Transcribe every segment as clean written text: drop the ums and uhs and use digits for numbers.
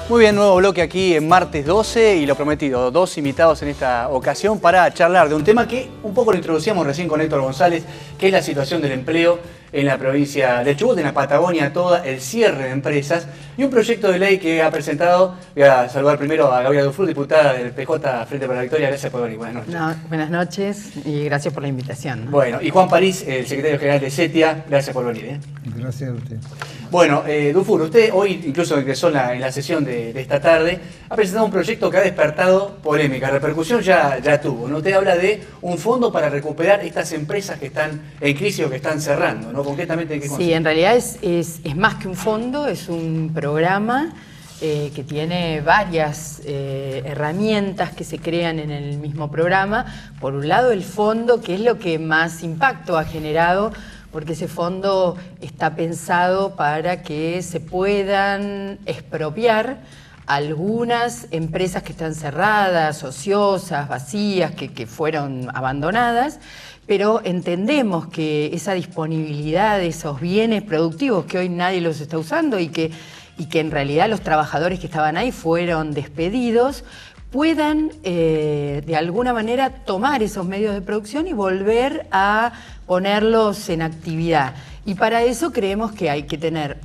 Muy bien, nuevo bloque aquí en martes 12 y lo prometido, dos invitados en esta ocasión para charlar de un tema que un poco lo introducíamos recién con Héctor González, que es la situación del empleo en la provincia de Chubut, en la Patagonia toda, el cierre de empresas y un proyecto de ley que ha presentado. Voy a saludar primero a Gabriela Dufour, diputada del PJ Frente para la Victoria. Gracias por venir. Buenas noches. No, buenas noches y gracias por la invitación. Bueno, y Juan París, el secretario general de CETIA, gracias por venir. Gracias a usted. Bueno, Dufour, usted hoy incluso ingresó en la sesión de esta tarde, ha presentado un proyecto que ha despertado polémica, repercusión ya tuvo, ¿no? Usted habla de un fondo para recuperar estas empresas que están en crisis o que están cerrando, ¿no? Concretamente, ¿en qué consiste? Sí, en realidad es más que un fondo, es un programa que tiene varias herramientas que se crean en el mismo programa. Por un lado, el fondo, que es lo que más impacto ha generado, porque ese fondo está pensado para que se puedan expropiar algunas empresas que están cerradas, ociosas, vacías, que fueron abandonadas, pero entendemos que esa disponibilidad de esos bienes productivos que hoy nadie los está usando y que en realidad los trabajadores que estaban ahí fueron despedidos, puedan de alguna manera tomar esos medios de producción y volver a ponerlos en actividad. Y para eso creemos que hay que tener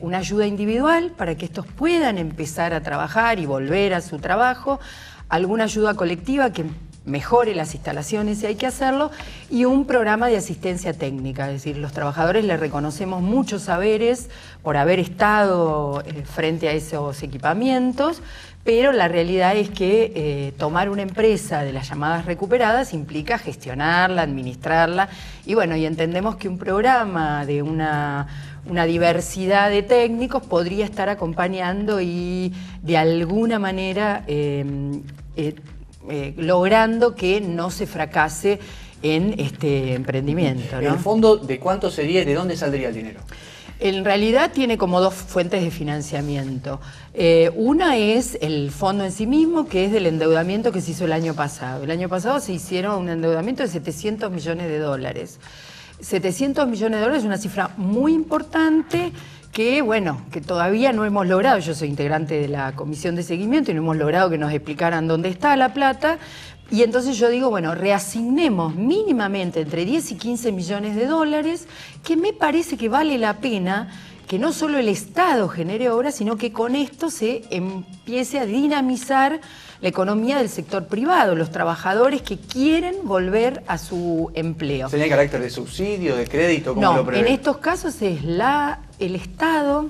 una ayuda individual para que estos puedan empezar a trabajar y volver a su trabajo, alguna ayuda colectiva que mejore las instalaciones si hay que hacerlo, y un programa de asistencia técnica. Es decir, los trabajadores les reconocemos muchos saberes por haber estado frente a esos equipamientos, pero la realidad es que tomar una empresa de las llamadas recuperadas implica gestionarla, administrarla, y bueno, y entendemos que un programa de una diversidad de técnicos podría estar acompañando y de alguna manera logrando que no se fracase en este emprendimiento, ¿no? ¿El fondo de cuánto sería y de dónde saldría el dinero? En realidad tiene como dos fuentes de financiamiento. Una es el fondo en sí mismo, que es del endeudamiento que se hizo el año pasado. El año pasado se hicieron un endeudamiento de 700 millones de dólares. 700 millones de dólares es una cifra muy importante que, bueno, que todavía no hemos logrado. Yo soy integrante de la comisión de seguimiento y no hemos logrado que nos explicaran dónde está la plata. Y entonces yo digo, bueno, reasignemos mínimamente entre 10 y 15 millones de dólares, que me parece que vale la pena que no solo el Estado genere obras, sino que con esto se empiece a dinamizar la economía del sector privado, los trabajadores que quieren volver a su empleo. ¿Sería carácter de subsidio, de crédito? ¿Cómo No, lo prevé? en estos casos es el Estado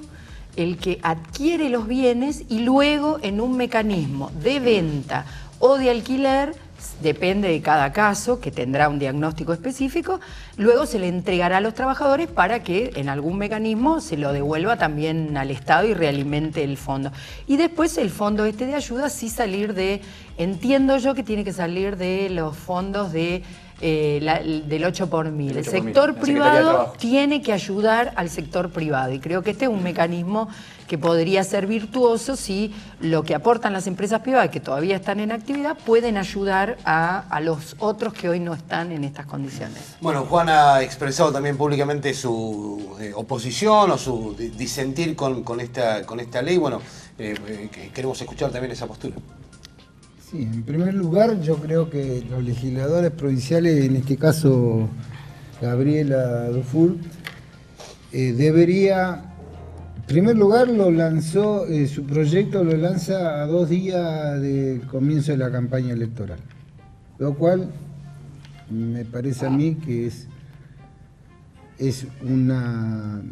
el que adquiere los bienes y luego en un mecanismo de venta o de alquiler, depende de cada caso, que tendrá un diagnóstico específico, luego se le entregará a los trabajadores para que en algún mecanismo se lo devuelva también al Estado y realimente el fondo. Y después el fondo de ayuda sí salir de, entiendo yo que tiene que salir de los fondos del 8 por 1000. El sector privado tiene que ayudar al sector privado y creo que este es un mecanismo que podría ser virtuoso si lo que aportan las empresas privadas que todavía están en actividad pueden ayudar a los otros que hoy no están en estas condiciones. Bueno, Juan ha expresado también públicamente su oposición o su disentir con esta ley. Bueno, queremos escuchar también esa postura. Sí, en primer lugar yo creo que los legisladores provinciales, en este caso Gabriela Dufour, debería, en primer lugar lo lanzó, su proyecto lo lanza a 2 días del comienzo de la campaña electoral, lo cual me parece a mí que es una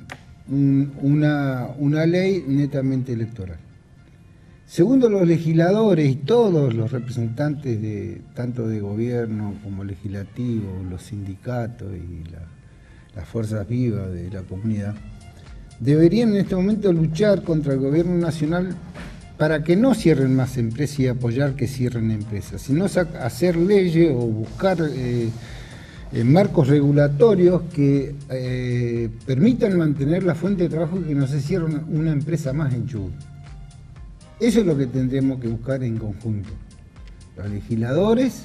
ley netamente electoral. Segundo, los legisladores y todos los representantes tanto de gobierno como legislativo, los sindicatos y las fuerzas vivas de la comunidad, deberían en este momento luchar contra el gobierno nacional para que no cierren más empresas y apoyar que cierren empresas, sino hacer leyes o buscar marcos regulatorios que permitan mantener la fuente de trabajo y que no se cierre una empresa más en Chubut. Eso es lo que tendremos que buscar en conjunto. Los legisladores,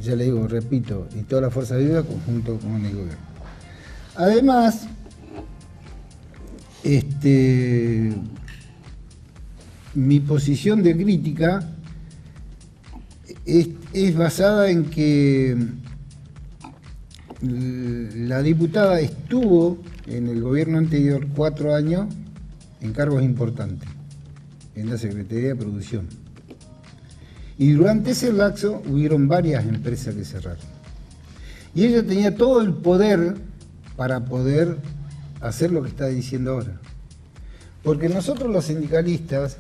ya le digo, repito, y toda la fuerza viva conjunto con el gobierno. Además, mi posición de crítica es basada en que la diputada estuvo en el gobierno anterior 4 años en cargos importantes, en la Secretaría de Producción. Y durante ese lapso hubieron varias empresas que cerraron. Y ella tenía todo el poder para poder hacer lo que está diciendo ahora. Porque nosotros los sindicalistas,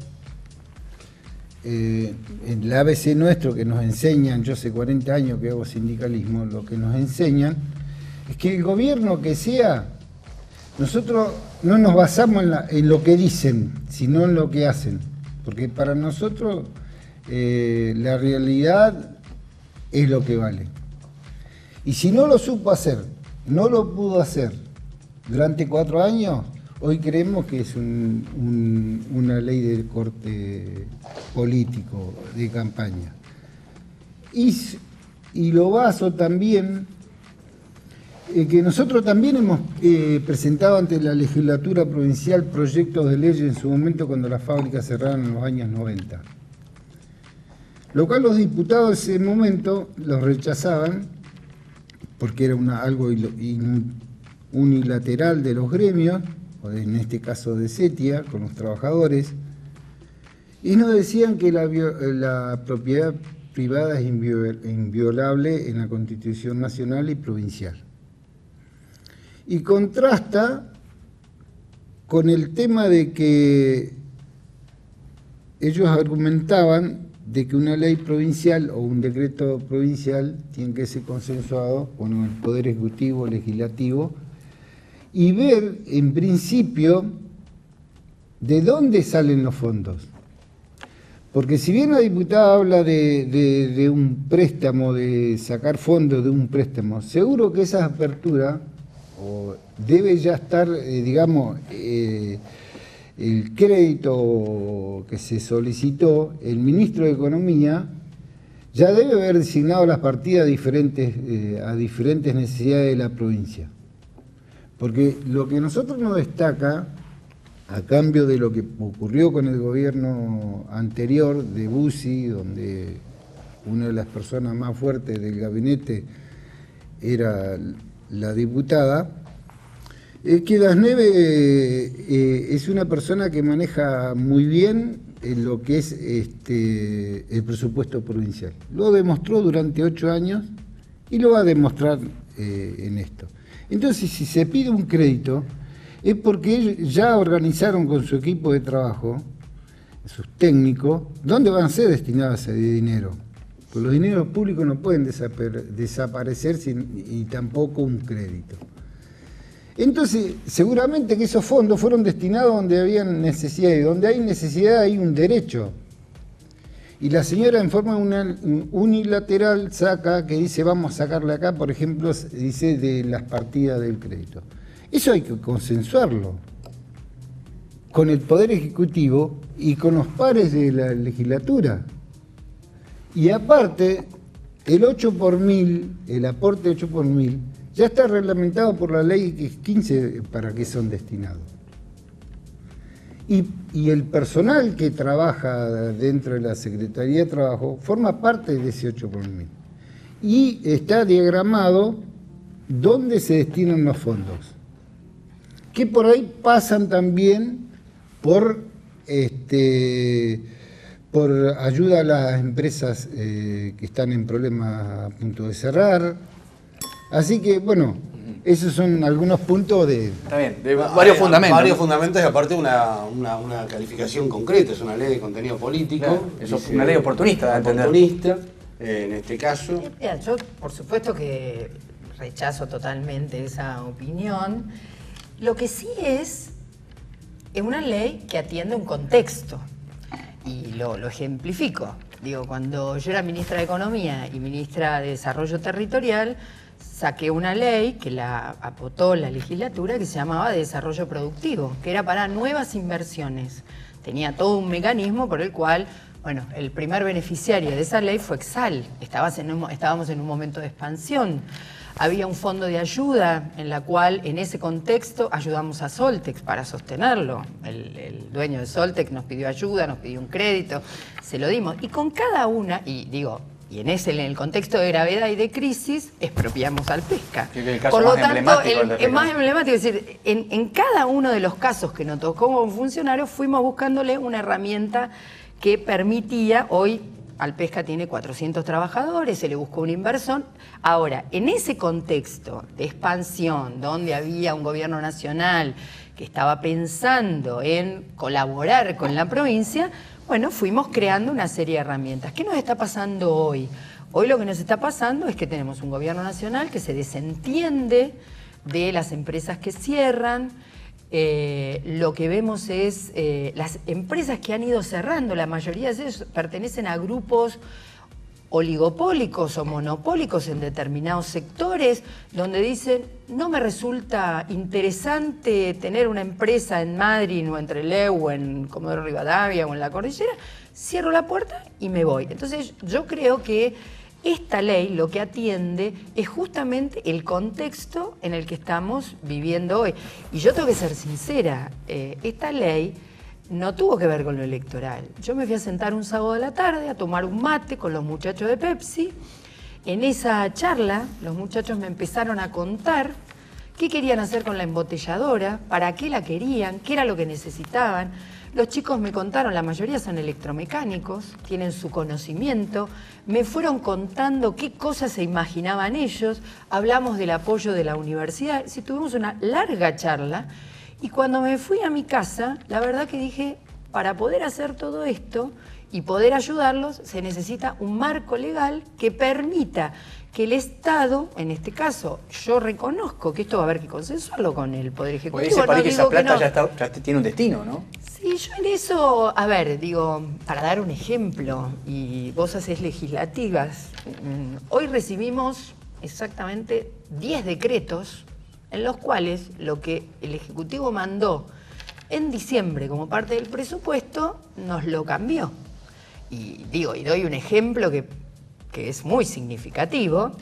en el ABC nuestro que nos enseñan, yo hace 40 años que hago sindicalismo, lo que nos enseñan es que el gobierno que sea, nosotros no nos basamos en lo que dicen, sino en lo que hacen. Porque para nosotros la realidad es lo que vale. Y si no lo supo hacer, no lo pudo hacer durante 4 años, hoy creemos que es una ley de corte político, de campaña. Y lo baso también, que nosotros también hemos presentado ante la legislatura provincial proyectos de ley en su momento cuando las fábricas cerraron en los años 90. Lo cual los diputados en ese momento los rechazaban porque era algo unilateral de los gremios, o en este caso de Setia, con los trabajadores, y nos decían que la propiedad privada es inviolable en la Constitución nacional y provincial. Y contrasta con el tema de que ellos argumentaban de que una ley provincial o un decreto provincial tiene que ser consensuado con el Poder Ejecutivo, Legislativo, y ver, en principio, de dónde salen los fondos. Porque si bien la diputada habla de un préstamo, de sacar fondos de un préstamo, seguro que esa apertura debe ya estar, digamos, el crédito que se solicitó, el ministro de Economía ya debe haber designado las partidas a diferentes necesidades de la provincia. Porque lo que nosotros nos destaca, a cambio de lo que ocurrió con el gobierno anterior de Bussi, donde una de las personas más fuertes del gabinete era la diputada, es que Das Neves es una persona que maneja muy bien lo que es el presupuesto provincial. Lo demostró durante 8 años y lo va a demostrar en esto. Entonces, si se pide un crédito, es porque ellos ya organizaron con su equipo de trabajo, sus técnicos, dónde van a ser destinados ese dinero. Porque los dineros públicos no pueden desaparecer y tampoco un crédito. Entonces, seguramente que esos fondos fueron destinados donde había necesidad, y donde hay necesidad hay un derecho. Y la señora en forma unilateral saca, que dice vamos a sacarle acá, por ejemplo, dice de las partidas del crédito. Eso hay que consensuarlo con el Poder Ejecutivo y con los pares de la legislatura. Y aparte, el 8 por 1000, el aporte 8 por 1000, ya está reglamentado por la ley 15 para qué son destinados. Y el personal que trabaja dentro de la Secretaría de Trabajo forma parte de ese 8 por 1000. Y está diagramado dónde se destinan los fondos, que por ahí pasan también por ayuda a las empresas que están en problemas a punto de cerrar. Así que, bueno, esos son algunos puntos de... Está bien, de varios fundamentos. Varios fundamentos y aparte una calificación concreta, es una ley de contenido político. Claro, eso es una ley oportunista, de entender. Oportunista, en este caso. Mira, yo, por supuesto que rechazo totalmente esa opinión. Lo que sí es una ley que atiende un contexto. Y lo ejemplifico. Digo, cuando yo era ministra de Economía y ministra de Desarrollo Territorial, saqué una ley que la votó la legislatura que se llamaba de desarrollo productivo, que era para nuevas inversiones. Tenía todo un mecanismo por el cual, bueno, el primer beneficiario de esa ley fue Exal. Estábamos en un momento de expansión. Había un fondo de ayuda en la cual, en ese contexto, ayudamos a Soltex para sostenerlo. El dueño de Soltex nos pidió ayuda, nos pidió un crédito, se lo dimos. Y con cada una, y en el contexto de gravedad y de crisis, expropiamos al Pesca. El caso Por lo tanto, el más emblemático, es decir, en cada uno de los casos que nos tocó como funcionarios, fuimos buscándole una herramienta que permitía, hoy al Pesca tiene 400 trabajadores, se le buscó un inversor. Ahora, en ese contexto de expansión, donde había un gobierno nacional que estaba pensando en colaborar con la provincia, bueno, fuimos creando una serie de herramientas. ¿Qué nos está pasando hoy? Hoy lo que nos está pasando es que tenemos un gobierno nacional que se desentiende de las empresas que cierran. Lo que vemos es las empresas que han ido cerrando, la mayoría de ellos pertenecen a grupos oligopólicos o monopólicos en determinados sectores, donde dicen, no me resulta interesante tener una empresa en Madrid o en Trelew o en Comodoro Rivadavia o en la Cordillera, cierro la puerta y me voy. Entonces yo creo que esta ley lo que atiende es justamente el contexto en el que estamos viviendo hoy. Y yo tengo que ser sincera, esta ley no tuvo que ver con lo electoral. Yo me fui a sentar un sábado de la tarde a tomar un mate con los muchachos de Pepsi. En esa charla los muchachos me empezaron a contar qué querían hacer con la embotelladora, para qué la querían, qué era lo que necesitaban. Los chicos me contaron, la mayoría son electromecánicos, tienen su conocimiento, me fueron contando qué cosas se imaginaban ellos, hablamos del apoyo de la universidad, sí, tuvimos una larga charla. Y cuando me fui a mi casa, la verdad que dije, para poder hacer todo esto y poder ayudarlos, se necesita un marco legal que permita que el Estado, en este caso, yo reconozco que esto va a haber que consensuarlo con el Poder Ejecutivo. Pues dice, para que esa plata ya tiene un destino, ¿no? Sí, yo en eso, a ver, digo, para dar un ejemplo, y vos hacés legislativas, hoy recibimos exactamente 10 decretos en los cuales lo que el Ejecutivo mandó en diciembre como parte del presupuesto nos lo cambió. Y doy un ejemplo que es muy significativo.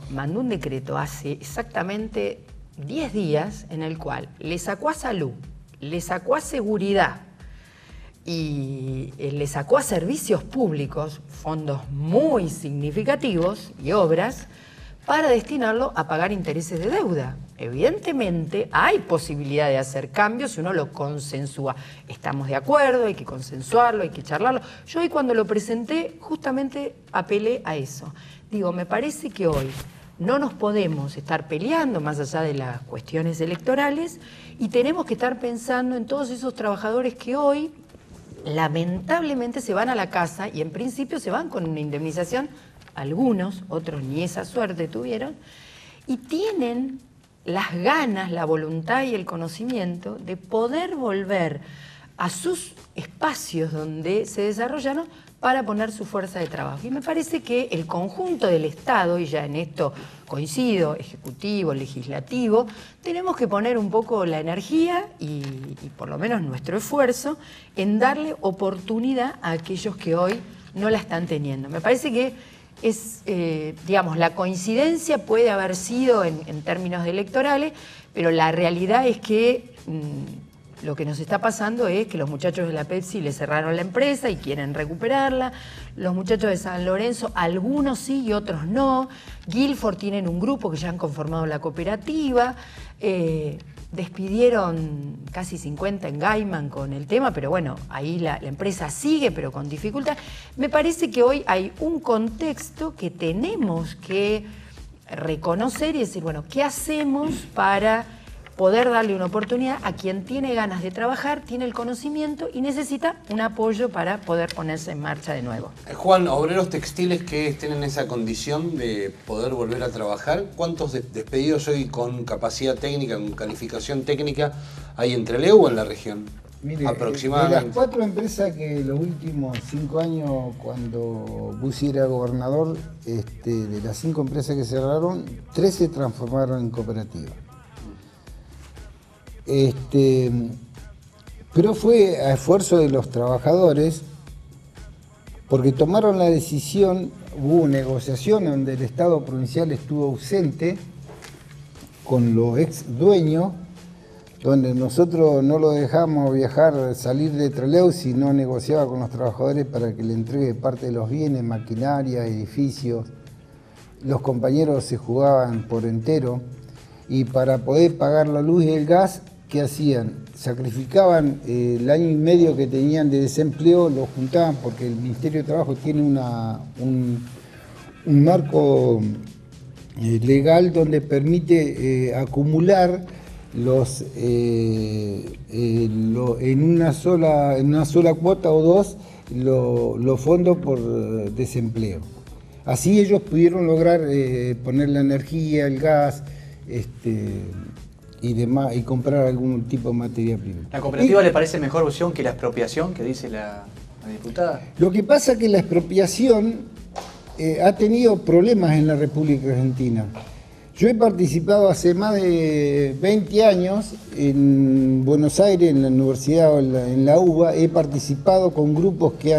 Mandó un decreto hace exactamente 10 días en el cual le sacó a salud, le sacó a seguridad y le sacó a servicios públicos fondos muy significativos y obras para destinarlo a pagar intereses de deuda. Evidentemente hay posibilidad de hacer cambios si uno lo consensúa. Estamos de acuerdo, hay que consensuarlo, hay que charlarlo. Yo hoy cuando lo presenté justamente apelé a eso. Me parece que hoy no nos podemos estar peleando más allá de las cuestiones electorales y tenemos que estar pensando en todos esos trabajadores que hoy lamentablemente se van a la casa y en principio se van con una indemnización. Algunos, otros ni esa suerte tuvieron, y tienen las ganas, la voluntad y el conocimiento de poder volver a sus espacios donde se desarrollaron para poner su fuerza de trabajo. Y me parece que el conjunto del Estado, y ya en esto coincido, ejecutivo, legislativo, tenemos que poner un poco la energía y por lo menos nuestro esfuerzo en darle oportunidad a aquellos que hoy no la están teniendo. Me parece que la coincidencia puede haber sido en términos electorales, pero la realidad es que lo que nos está pasando es que los muchachos de la Pepsi le cerraron la empresa y quieren recuperarla. Los muchachos de San Lorenzo, algunos sí y otros no. Guilford tienen un grupo que ya han conformado la cooperativa. Despidieron casi 50 en Gaiman con el tema, pero bueno, ahí la empresa sigue, pero con dificultad. Me parece que hoy hay un contexto que tenemos que reconocer y decir, bueno, ¿qué hacemos para poder darle una oportunidad a quien tiene ganas de trabajar, tiene el conocimiento y necesita un apoyo para poder ponerse en marcha de nuevo? Juan, obreros textiles que estén en esa condición de poder volver a trabajar, ¿cuántos despedidos hoy con capacidad técnica, con calificación técnica hay en Trelew o en la región? Mire, aproximadamente. De las 4 empresas que los últimos 5 años, cuando Bussi era gobernador, de las 5 empresas que cerraron, 3 se transformaron en cooperativas. Pero fue a esfuerzo de los trabajadores porque tomaron la decisión hubo negociación donde el Estado provincial estuvo ausente con los ex dueños, donde nosotros no lo dejamos viajar, salir de Trelew si no negociaba con los trabajadores para que le entregue parte de los bienes, maquinaria, edificios. Los compañeros se jugaban por entero y para poder pagar la luz y el gas, ¿qué hacían? Sacrificaban el año y medio que tenían de desempleo, lo juntaban porque el Ministerio de Trabajo tiene un marco legal donde permite acumular en una sola cuota o dos los fondos por desempleo. Así ellos pudieron lograr poner la energía, el gas y demás, y comprar algún tipo de materia prima. ¿La cooperativa le parece mejor opción que la expropiación que dice la diputada? Lo que pasa es que la expropiación ha tenido problemas en la República Argentina. Yo he participado hace más de 20 años en Buenos Aires, en la universidad, en la UBA, he participado con grupos que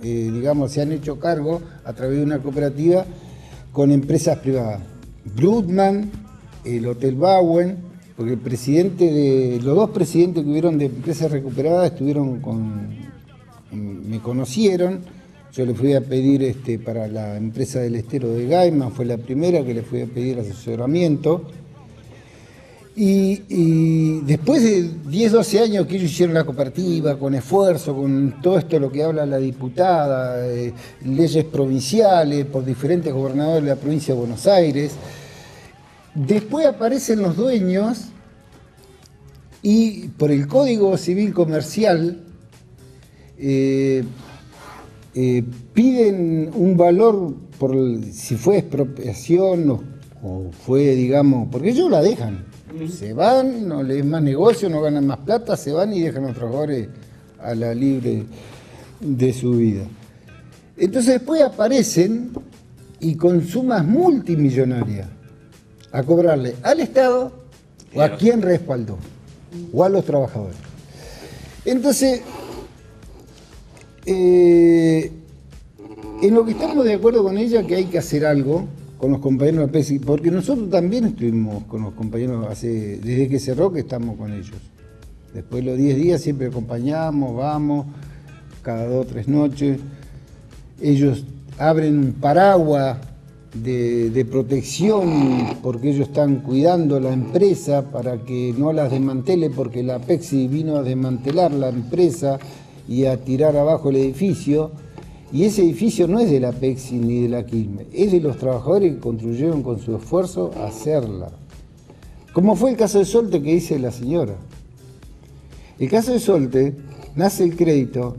digamos, se han hecho cargo a través de una cooperativa con empresas privadas. Brutman, el Hotel Bauen, porque los dos presidentes que hubieron de empresas recuperadas me conocieron. Yo le fui a pedir para la empresa del estero de Gaiman, fue la primera que le fui a pedir asesoramiento. Y después de 10, 12 años que ellos hicieron la cooperativa, con esfuerzo, con todo esto lo que habla la diputada, leyes provinciales por diferentes gobernadores de la provincia de Buenos Aires, después aparecen los dueños y por el Código Civil Comercial piden un valor por si fue expropiación o fue, digamos, porque ellos la dejan, se van, no les más negocio, no ganan más plata, se van y dejan a los trabajadores a la libre de su vida. Entonces después aparecen y con sumas multimillonarias a cobrarle al Estado o a quien respaldó o a los trabajadores. Entonces, en lo que estamos de acuerdo con ella, que hay que hacer algo con los compañeros de PESI, porque nosotros también estuvimos con los compañeros desde que cerró, que estamos con ellos. Después de los 10 días siempre acompañamos, vamos, cada 2 o 3 noches. Ellos abren un paraguas de protección porque ellos están cuidando la empresa para que no las desmantele, porque la PEXI vino a desmantelar la empresa y a tirar abajo el edificio. Y ese edificio no es de la PEXI ni de la Quilmes, es de los trabajadores que construyeron con su esfuerzo hacerla. Como fue el caso de Solte que dice la señora. El caso de Solte nace el crédito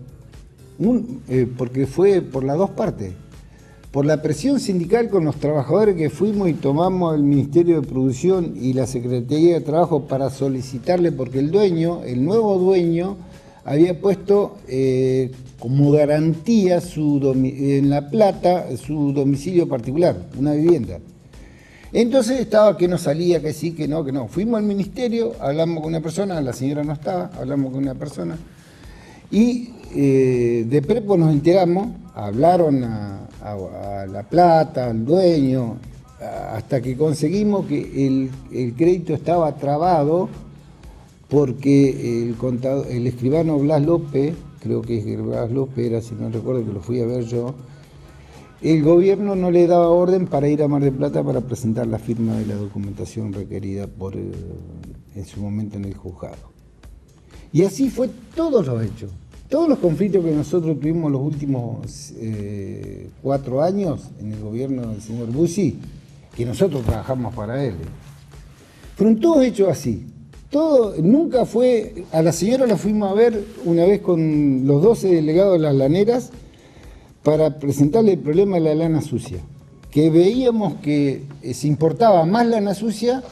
porque fue por las dos partes. Por la presión sindical con los trabajadores que fuimos y tomamos el Ministerio de Producción y la Secretaría de Trabajo para solicitarle, porque el nuevo dueño, había puesto como garantía en La Plata su domicilio particular, una vivienda. Entonces estaba que no salía, que sí, que no, que no. Fuimos al ministerio, hablamos con una persona, la señora no estaba, hablamos con una persona y de prepo nos enteramos, hablaron a La Plata, al dueño, hasta que conseguimos que el crédito estaba trabado porque el escribano Blas López, creo que es Blas López, era, si no recuerdo, que lo fui a ver yo, el gobierno no le daba orden para ir a Mar del Plata para presentar la firma de la documentación requerida en su momento en el juzgado. Y así fue todos los hechos. Todos los conflictos que nosotros tuvimos los últimos 4 años en el gobierno del señor Bussi, que nosotros trabajamos para él, fueron todos hechos así. Nunca fue, a la señora la fuimos a ver una vez con los 12 delegados de las laneras para presentarle el problema de la lana sucia, que veíamos que se importaba más lana sucia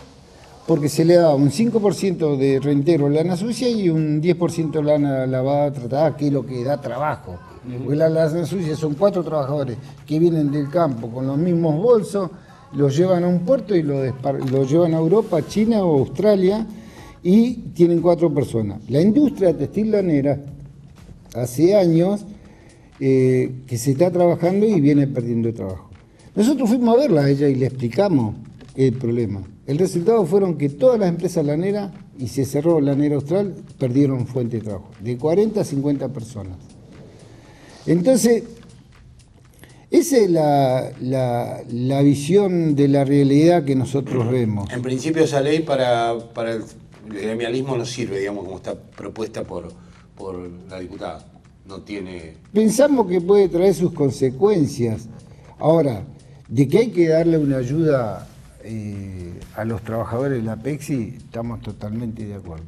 porque se le daba un 5% de reintegro lana sucia y un 10% lana lavada, tratada, que es lo que da trabajo. Porque la lana sucia son 4 trabajadores que vienen del campo con los mismos bolsos, los llevan a un puerto y los llevan a Europa, China o Australia, y tienen 4 personas. La industria textil lanera hace años que se está trabajando y viene perdiendo trabajo. Nosotros fuimos a verla a ella y le explicamos el problema. El resultado fueron que todas las empresas laneras, y se cerró Lanera Austral, perdieron fuente de trabajo, de 40 a 50 personas. Entonces, esa es la visión de la realidad que nosotros vemos. En principio esa ley para el gremialismo no sirve, digamos, como está propuesta por la diputada. No tiene... Pensamos que puede traer sus consecuencias. Ahora, de que hay que darle una ayuda a los trabajadores de la PEXI, estamos totalmente de acuerdo.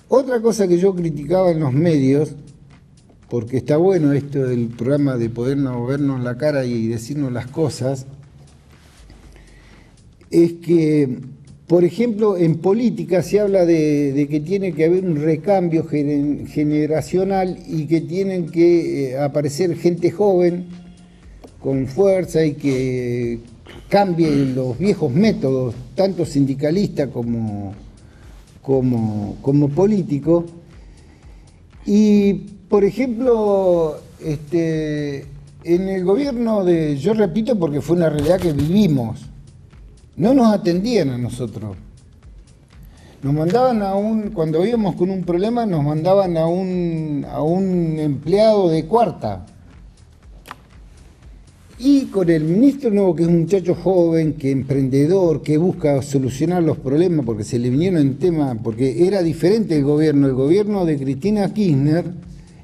Otra cosa que yo criticaba en los medios, porque está bueno esto del programa de podernos vernos la cara y decirnos las cosas, es que, por ejemplo, en política se habla de que tiene que haber un recambio generacional y que tienen que aparecer gente joven con fuerza y que cambie los viejos métodos, tanto sindicalista como político. Y, por ejemplo, en el gobierno yo repito porque fue una realidad que vivimos, no nos atendían a nosotros. Nos mandaban cuando íbamos con un problema, nos mandaban a un empleado de cuarta. Y con el ministro nuevo, que es un muchacho joven, que emprendedor, que busca solucionar los problemas, porque se le vinieron en tema, porque era diferente el gobierno de Cristina Kirchner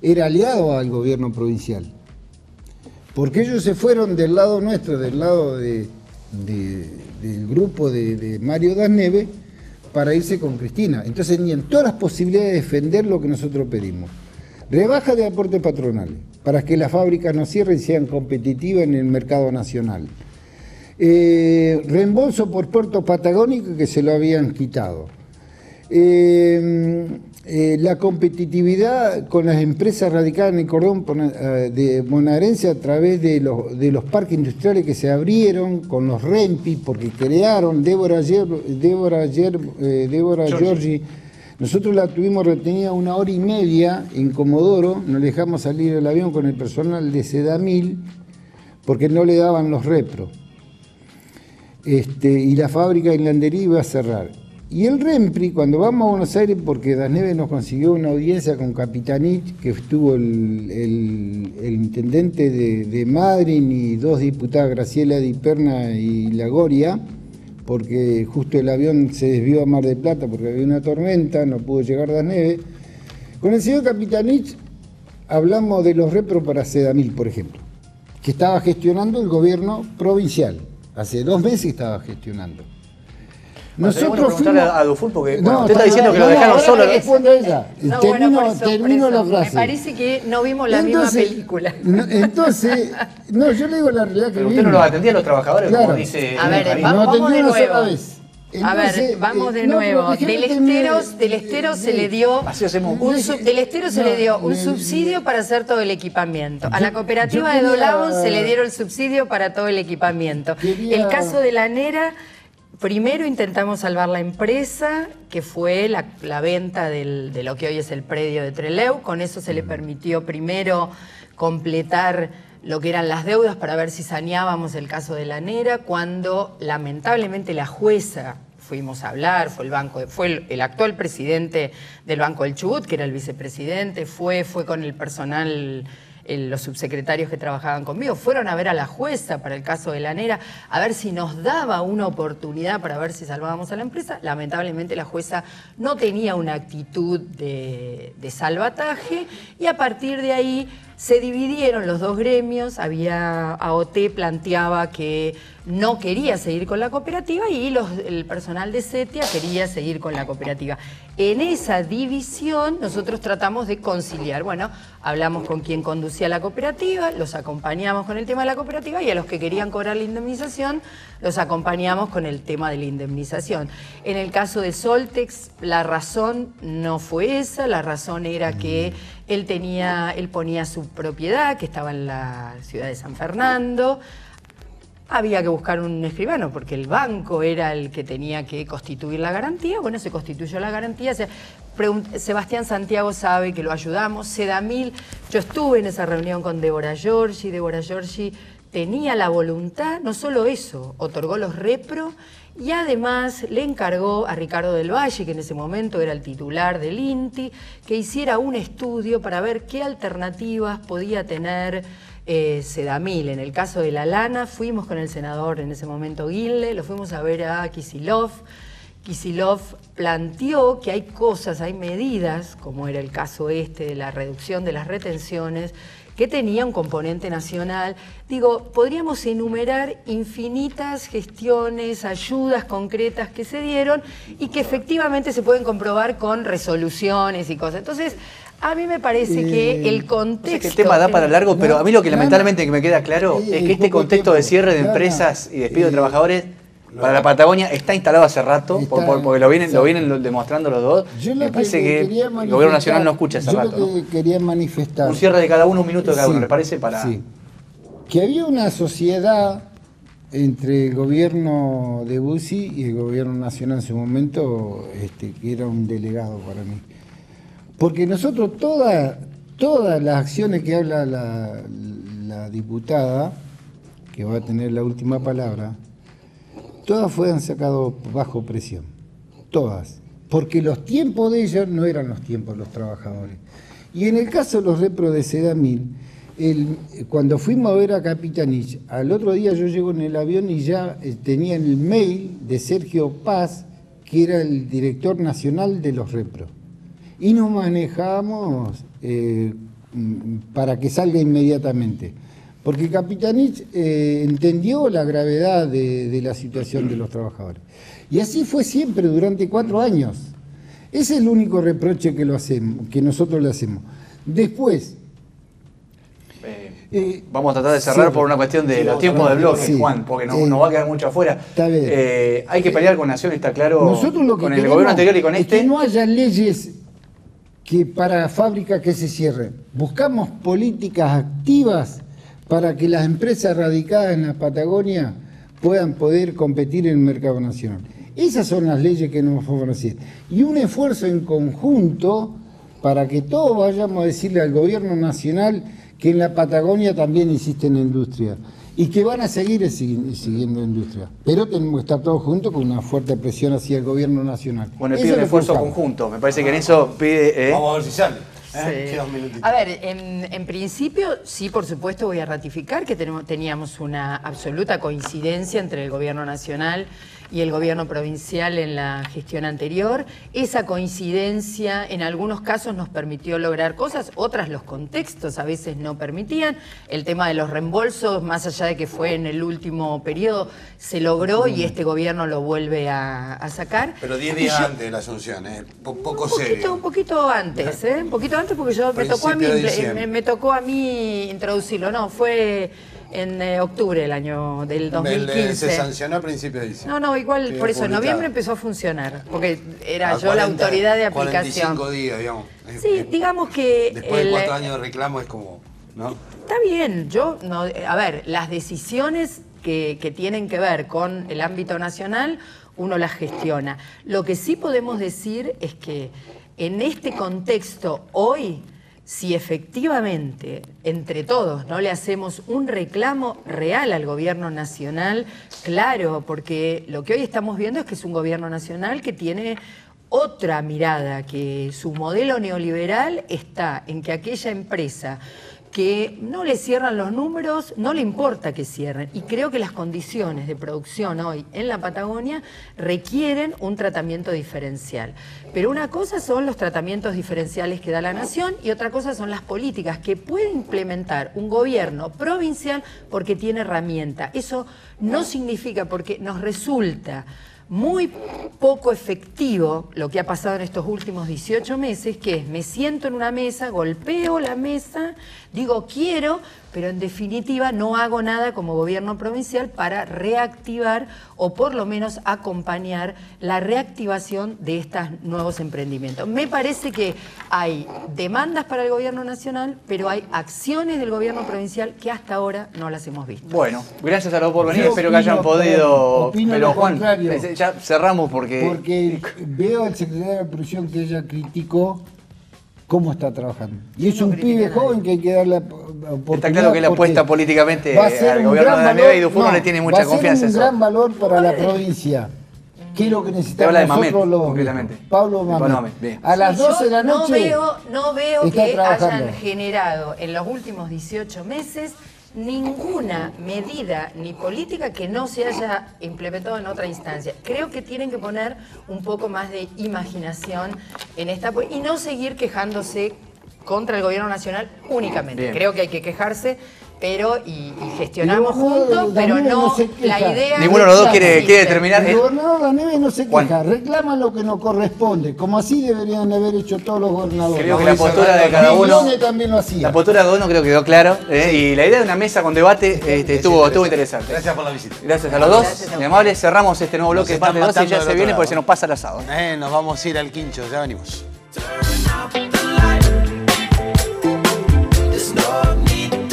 era aliado al gobierno provincial. Porque ellos se fueron del lado nuestro, del lado del grupo de Mario Das Neves, para irse con Cristina. Entonces tenían todas las posibilidades de defender lo que nosotros pedimos. Rebaja de aportes patronales, para que las fábricas no cierren y sean competitivas en el mercado nacional. Reembolso por puertos patagónicos que se lo habían quitado. La competitividad con las empresas radicadas en el cordón bonaerense a través de los parques industriales que se abrieron, con los REMPI, porque crearon Débora Giorgi. Nosotros la tuvimos retenida 1 hora y media en Comodoro, no le dejamos salir el avión con el personal de Sedamil, porque no le daban los repros. Y la fábrica de hilandería iba a cerrar. Y el REMPRI, cuando vamos a Buenos Aires, porque Das Neves nos consiguió una audiencia con Capitanich, que estuvo el intendente de Madryn y 2 diputadas, Graciela Di Perna y Lagoria, porque justo el avión se desvió a Mar del Plata porque había una tormenta, no pudo llegar Das Neves. Con el señor Capitanich hablamos de los repros para Sedamil, por ejemplo, que estaba gestionando el gobierno provincial. Hace 2 meses estaba gestionando. Nosotros preguntarle a Dufour porque usted está diciendo que lo dejaron solo. Termino la frase. Me parece que no vimos la misma película. Entonces, yo le digo la realidad que pero usted no los atendía a los trabajadores, claro, como dice. A ver, vamos de nuevo. Entonces, vamos de nuevo. Del Estero se le dio un subsidio para hacer todo el equipamiento. A la cooperativa de Dolabón se le dieron el subsidio para todo el equipamiento. El caso de Lanera, primero intentamos salvar la empresa, que fue la venta de lo que hoy es el predio de Trelew. Con eso se le permitió primero completar lo que eran las deudas para ver si saneábamos el caso de Lanera, cuando lamentablemente la jueza, fuimos a hablar, fue el actual presidente del Banco del Chubut, que era el vicepresidente, fue con el personal, los subsecretarios que trabajaban conmigo, fueron a ver a la jueza para el caso de Lanera, a ver si nos daba una oportunidad para ver si salvábamos a la empresa. Lamentablemente la jueza no tenía una actitud de salvataje y a partir de ahí se dividieron los 2 gremios. AOT planteaba que no quería seguir con la cooperativa y el personal de CETIA quería seguir con la cooperativa. En esa división nosotros tratamos de conciliar. Bueno, hablamos con quien conducía la cooperativa, los acompañamos con el tema de la cooperativa y a los que querían cobrar la indemnización los acompañamos con el tema de la indemnización. En el caso de Soltex, la razón no fue esa, la razón era que él ponía su propiedad, que estaba en la ciudad de San Fernando. Había que buscar un escribano porque el banco era el que tenía que constituir la garantía. Bueno, se constituyó la garantía. Sebastián Santiago sabe que lo ayudamos. Sedamil, yo estuve en esa reunión con Débora Giorgi. Débora Giorgi tenía la voluntad, no solo eso, otorgó los repro y además le encargó a Ricardo del Valle, que en ese momento era el titular del INTI, que hiciera un estudio para ver qué alternativas podía tener Sedamil. En el caso de la lana, fuimos con el senador en ese momento Guinle, lo fuimos a ver a Kicillof. Kicillof planteó que hay cosas, hay medidas, como era el caso de la reducción de las retenciones, que tenía un componente nacional. Digo, podríamos enumerar infinitas gestiones, ayudas concretas que se dieron y que efectivamente se pueden comprobar con resoluciones y cosas. Entonces, a mí me parece que el contexto... O sea, que el tema da para largo, pero a mí lo que lamentablemente que me queda claro es que este contexto de cierre de empresas y despido de trabajadores para la Patagonia está instalado hace rato, porque lo vienen demostrando los dos. Me parece que el gobierno nacional no escucha hace rato. Yo quería manifestar... Un cierre de cada uno, un minuto de cada uno, ¿le parece? Que había una sociedad entre el gobierno de Bussi y el gobierno nacional en su momento, que era un delegado para mí. Porque nosotros todas las acciones que habla la diputada, que va a tener la última palabra, todas fueron sacadas bajo presión, todas, porque los tiempos de ellos no eran los tiempos de los trabajadores. Y en el caso de los repros de Sedamil, cuando fuimos a ver a Capitanich, al otro día yo llego en el avión y ya tenía el mail de Sergio Paz, que era el director nacional de los repros. Y nos manejamos para que salga inmediatamente. Porque Capitanich entendió la gravedad de la situación de los trabajadores. Y así fue siempre durante 4 años. Ese es el único reproche que nosotros le hacemos. Después... vamos a tratar de cerrar por una cuestión de los tiempos de bloque, Juan, porque nos va a quedar mucho afuera. Hay que pelear con Nación, está claro, nosotros lo que con el gobierno anterior y con es que no haya leyes que para fábricas que se cierren. Buscamos políticas activas para que las empresas radicadas en la Patagonia puedan poder competir en el mercado nacional. Esas son las leyes que nos favorecen. Y un esfuerzo en conjunto para que todos vayamos a decirle al gobierno nacional que en la Patagonia también existen industria y que van a seguir siguiendo industria. Pero tenemos que estar todos juntos con una fuerte presión hacia el gobierno nacional. Bueno, pide un esfuerzo conjunto. Me parece que en eso pide... Vamos a ver si sale. Sí. A ver, en principio, sí, por supuesto, voy a ratificar que teníamos una absoluta coincidencia entre el gobierno nacional y el gobierno provincial en la gestión anterior. Esa coincidencia en algunos casos nos permitió lograr cosas, otras los contextos a veces no permitían. El tema de los reembolsos, más allá de que fue en el último periodo, se logró y este gobierno lo vuelve a sacar. Pero 10 días antes de la asunción, poco serio. Un poquito antes, un poquito antes porque me tocó a mí introducirlo. No, fue... en octubre del año del 2015. Se sancionó a principios de diciembre. No, igual por eso en noviembre empezó a funcionar, porque era yo la autoridad de aplicación. 45 días, digamos. Sí, digamos que... Después de 4 años de reclamo es como... ¿no? Está bien, a ver, las decisiones que tienen que ver con el ámbito nacional, uno las gestiona. Lo que sí podemos decir es que en este contexto hoy... Si efectivamente entre todos no le hacemos un reclamo real al gobierno nacional, claro, porque lo que hoy estamos viendo es que es un gobierno nacional que tiene otra mirada, que su modelo neoliberal está en que aquella empresa que no le cierran los números, no le importa que cierren. Y creo que las condiciones de producción hoy en la Patagonia requieren un tratamiento diferencial. Pero una cosa son los tratamientos diferenciales que da la Nación y otra cosa son las políticas que puede implementar un gobierno provincial porque tiene herramienta. Eso no significa, porque nos resulta muy poco efectivo lo que ha pasado en estos últimos 18 meses, que es, me siento en una mesa, golpeo la mesa, digo quiero, pero en definitiva no hago nada como gobierno provincial para reactivar o por lo menos acompañar la reactivación de estos nuevos emprendimientos. Me parece que hay demandas para el gobierno nacional, pero hay acciones del gobierno provincial que hasta ahora no las hemos visto. Bueno, gracias a los por venir, Yo espero que hayan podido... opino Pero lo Juan, contrario. ya cerramos porque veo al secretario de producción que ella criticó cómo está trabajando. Y es No un critiqué pibe a nadie. joven que hay que darle oportunidad. está claro que la porque apuesta políticamente va a ser al un gobierno gran de la valor, Nieve y Dufo no le tiene mucha confianza. Va a ser un eso. gran valor para la provincia. ¿Qué es lo que Te necesitamos habla de nosotros Mamet, los concretamente. Pablo Pablo Mamet. Mamet, bien. A las Sí, 12 de la yo noche no veo está que trabajando. hayan generado en los últimos 18 meses ninguna medida ni política que no se haya implementado en otra instancia. Creo que tienen que poner un poco más de imaginación en esta y no seguir quejándose contra el gobierno nacional únicamente. Bien. Creo que hay que quejarse, pero y gestionamos El gobernador juntos, pero Daniel no, no se queja. la idea... Ninguno de los dos no quiere existe. terminar. El gobernador La Neve no se Juan. queja, reclama lo que no corresponde, como así deberían haber hecho todos los gobernadores. Creo que la postura de cada uno... Misiones también lo hacía. La postura de cada uno creo que quedó claro. Y la idea de una mesa con debate estuvo interesante. Gracias por la visita. Gracias a los dos. Gracias a Muy amables. Cerramos este nuevo bloque de Nos están parte 2 y ya matando se del viene otro porque lado. se nos pasa el asado. Nos vamos a ir al quincho, ya venimos. Turn up the light. There's no need